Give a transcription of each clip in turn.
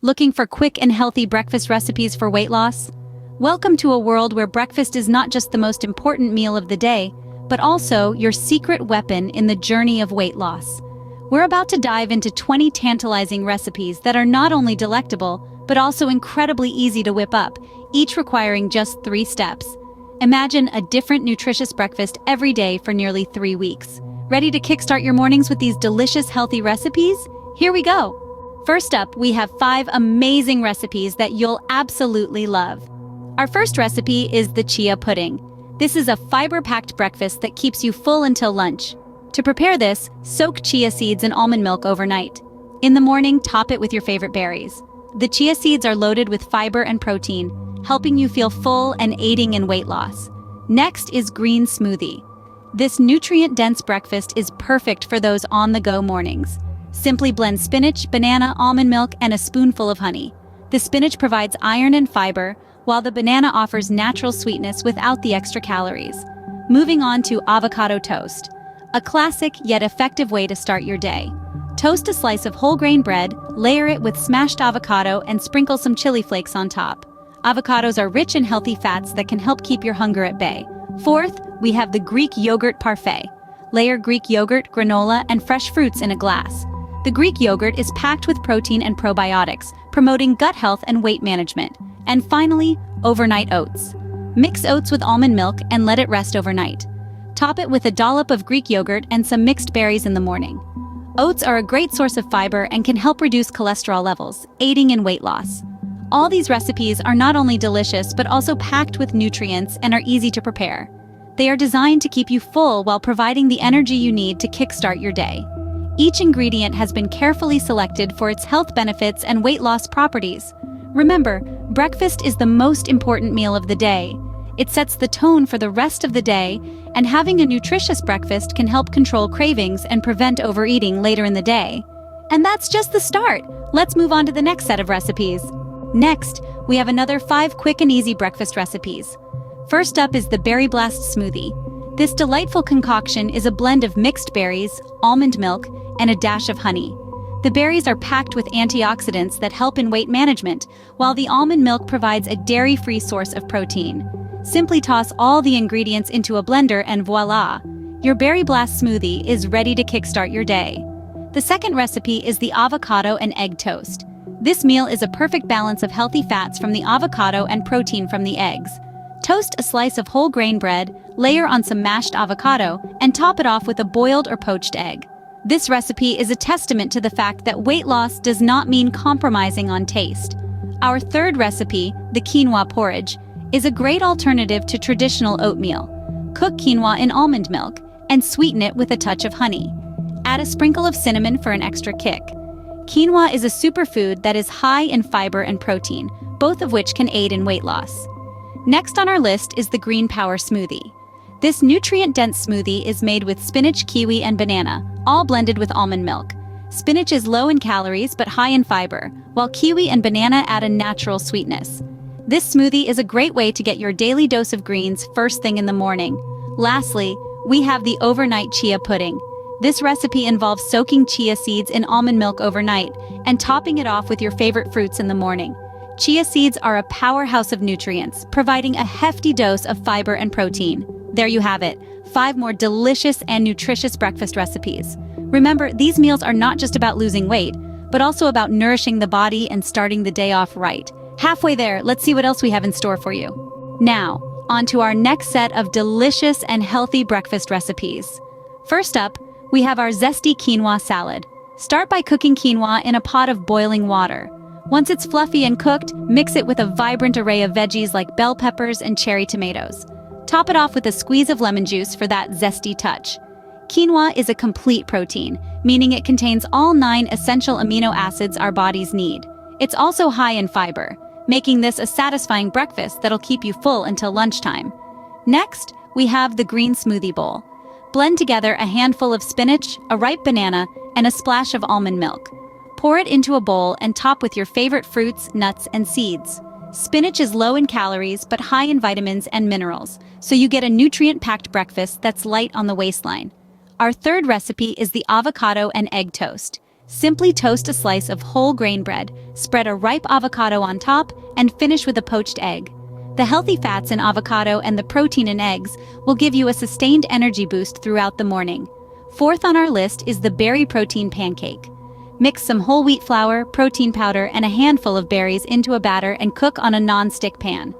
Looking for quick and healthy breakfast recipes for weight loss? Welcome to a world where breakfast is not just the most important meal of the day, but also your secret weapon in the journey of weight loss. We're about to dive into 20 tantalizing recipes that are not only delectable, but also incredibly easy to whip up, each requiring just 3 steps. Imagine a different nutritious breakfast every day for nearly 3 weeks. Ready to kickstart your mornings with these delicious, healthy recipes? Here we go! First up, we have 5 amazing recipes that you'll absolutely love. Our first recipe is the chia pudding. This is a fiber-packed breakfast that keeps you full until lunch. To prepare this, soak chia seeds in almond milk overnight. In the morning, top it with your favorite berries. The chia seeds are loaded with fiber and protein, helping you feel full and aiding in weight loss. Next is green smoothie. This nutrient-dense breakfast is perfect for those on-the-go mornings. Simply blend spinach, banana, almond milk, and a spoonful of honey. The spinach provides iron and fiber, while the banana offers natural sweetness without the extra calories. Moving on to avocado toast, a classic yet effective way to start your day. Toast a slice of whole grain bread, layer it with smashed avocado, and sprinkle some chili flakes on top. Avocados are rich in healthy fats that can help keep your hunger at bay. Fourth, we have the Greek yogurt parfait. Layer Greek yogurt, granola, and fresh fruits in a glass. The Greek yogurt is packed with protein and probiotics, promoting gut health and weight management. And finally, overnight oats. Mix oats with almond milk and let it rest overnight. Top it with a dollop of Greek yogurt and some mixed berries in the morning. Oats are a great source of fiber and can help reduce cholesterol levels, aiding in weight loss. All these recipes are not only delicious but also packed with nutrients and are easy to prepare. They are designed to keep you full while providing the energy you need to kickstart your day. Each ingredient has been carefully selected for its health benefits and weight loss properties. Remember, breakfast is the most important meal of the day. It sets the tone for the rest of the day, and having a nutritious breakfast can help control cravings and prevent overeating later in the day. And that's just the start. Let's move on to the next set of recipes. Next, we have another 5 quick and easy breakfast recipes. First up is the Berry Blast smoothie. This delightful concoction is a blend of mixed berries, almond milk, and a dash of honey. The berries are packed with antioxidants that help in weight management, while the almond milk provides a dairy-free source of protein. Simply toss all the ingredients into a blender and voila! Your Berry Blast smoothie is ready to kickstart your day. The second recipe is the avocado and egg toast. This meal is a perfect balance of healthy fats from the avocado and protein from the eggs. Toast a slice of whole grain bread, layer on some mashed avocado, and top it off with a boiled or poached egg. This recipe is a testament to the fact that weight loss does not mean compromising on taste. Our third recipe, the quinoa porridge, is a great alternative to traditional oatmeal. Cook quinoa in almond milk and sweeten it with a touch of honey. Add a sprinkle of cinnamon for an extra kick. Quinoa is a superfood that is high in fiber and protein, both of which can aid in weight loss. Next on our list is the Green Power smoothie. This nutrient-dense smoothie is made with spinach, kiwi, and banana, all blended with almond milk. Spinach is low in calories but high in fiber, while kiwi and banana add a natural sweetness. This smoothie is a great way to get your daily dose of greens first thing in the morning. Lastly, we have the overnight chia pudding. This recipe involves soaking chia seeds in almond milk overnight and topping it off with your favorite fruits in the morning. Chia seeds are a powerhouse of nutrients, providing a hefty dose of fiber and protein. There you have it, 5 more delicious and nutritious breakfast recipes. Remember, these meals are not just about losing weight, but also about nourishing the body and starting the day off right. Halfway there, let's see what else we have in store for you. Now, on to our next set of delicious and healthy breakfast recipes. First up, we have our zesty quinoa salad. Start by cooking quinoa in a pot of boiling water. Once it's fluffy and cooked, mix it with a vibrant array of veggies like bell peppers and cherry tomatoes. Top it off with a squeeze of lemon juice for that zesty touch. Quinoa is a complete protein, meaning it contains all 9 essential amino acids our bodies need. It's also high in fiber, making this a satisfying breakfast that'll keep you full until lunchtime. Next, we have the green smoothie bowl. Blend together a handful of spinach, a ripe banana, and a splash of almond milk. Pour it into a bowl and top with your favorite fruits, nuts, and seeds. Spinach is low in calories but high in vitamins and minerals, so you get a nutrient-packed breakfast that's light on the waistline. Our third recipe is the avocado and egg toast. Simply toast a slice of whole grain bread, spread a ripe avocado on top, and finish with a poached egg. The healthy fats in avocado and the protein in eggs will give you a sustained energy boost throughout the morning. Fourth on our list is the berry protein pancake. Mix some whole wheat flour, protein powder, and a handful of berries into a batter and cook on a non-stick pan.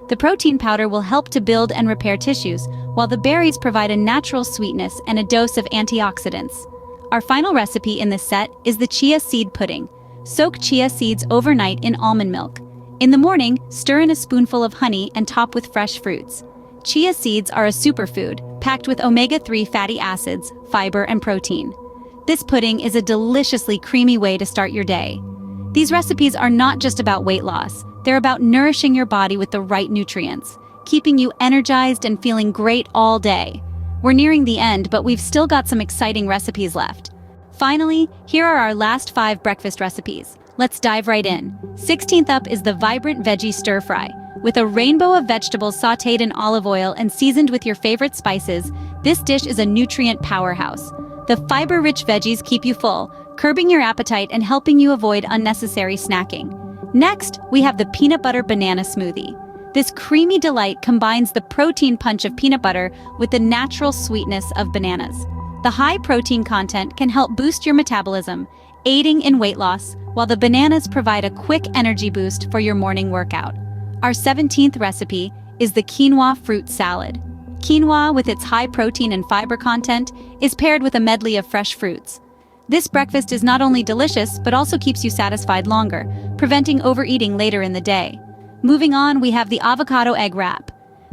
The protein powder will help to build and repair tissues, while the berries provide a natural sweetness and a dose of antioxidants. Our final recipe in this set is the chia seed pudding. Soak chia seeds overnight in almond milk. In the morning, stir in a spoonful of honey and top with fresh fruits. Chia seeds are a superfood, packed with omega-3 fatty acids, fiber, and protein. This pudding is a deliciously creamy way to start your day. These recipes are not just about weight loss, they're about nourishing your body with the right nutrients, keeping you energized and feeling great all day. We're nearing the end, but we've still got some exciting recipes left. Finally, here are our last 5 breakfast recipes. Let's dive right in. 16th up is the vibrant veggie stir fry. With a rainbow of vegetables sautéed in olive oil and seasoned with your favorite spices, this dish is a nutrient powerhouse. The fiber-rich veggies keep you full, curbing your appetite and helping you avoid unnecessary snacking. Next, we have the peanut butter banana smoothie. This creamy delight combines the protein punch of peanut butter with the natural sweetness of bananas. The high protein content can help boost your metabolism, aiding in weight loss, while the bananas provide a quick energy boost for your morning workout. Our 17th recipe is the quinoa fruit salad. Quinoa, with its high protein and fiber content, is paired with a medley of fresh fruits. This breakfast is not only delicious, but also keeps you satisfied longer, preventing overeating later in the day. Moving on, we have the avocado egg wrap.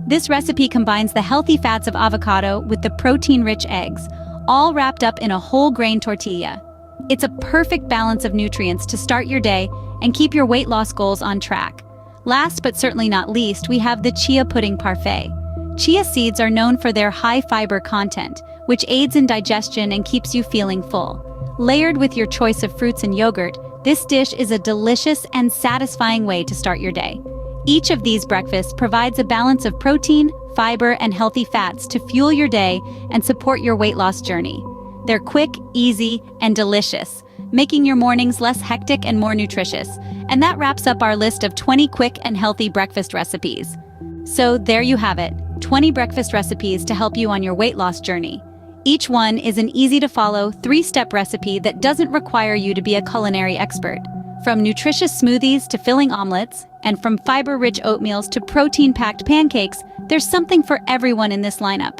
This recipe combines the healthy fats of avocado with the protein-rich eggs, all wrapped up in a whole grain tortilla. It's a perfect balance of nutrients to start your day and keep your weight loss goals on track. Last but certainly not least, we have the chia pudding parfait. Chia seeds are known for their high fiber content, which aids in digestion and keeps you feeling full. Layered with your choice of fruits and yogurt, this dish is a delicious and satisfying way to start your day. Each of these breakfasts provides a balance of protein, fiber, and healthy fats to fuel your day and support your weight loss journey. They're quick, easy, and delicious, making your mornings less hectic and more nutritious. And that wraps up our list of 20 quick and healthy breakfast recipes. So there you have it, 20 breakfast recipes to help you on your weight loss journey. Each one is an easy-to-follow, 3-step recipe that doesn't require you to be a culinary expert. From nutritious smoothies to filling omelets, and from fiber-rich oatmeals to protein-packed pancakes, there's something for everyone in this lineup.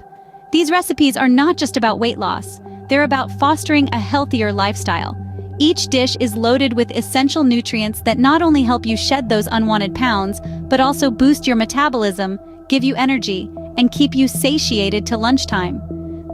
These recipes are not just about weight loss, they're about fostering a healthier lifestyle. Each dish is loaded with essential nutrients that not only help you shed those unwanted pounds, but also boost your metabolism, give you energy, and keep you satiated till lunchtime.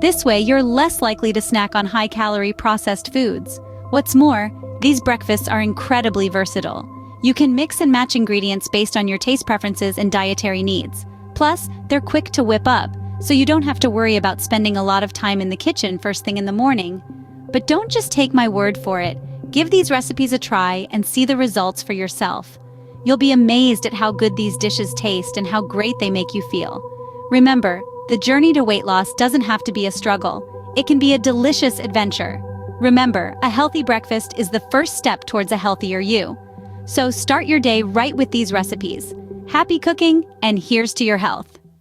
This way, you're less likely to snack on high-calorie processed foods. What's more, these breakfasts are incredibly versatile. You can mix and match ingredients based on your taste preferences and dietary needs. Plus, they're quick to whip up, so you don't have to worry about spending a lot of time in the kitchen first thing in the morning. But don't just take my word for it. Give these recipes a try and see the results for yourself. You'll be amazed at how good these dishes taste and how great they make you feel. Remember, the journey to weight loss doesn't have to be a struggle. It can be a delicious adventure. Remember, a healthy breakfast is the first step towards a healthier you. So start your day right with these recipes. Happy cooking, and here's to your health.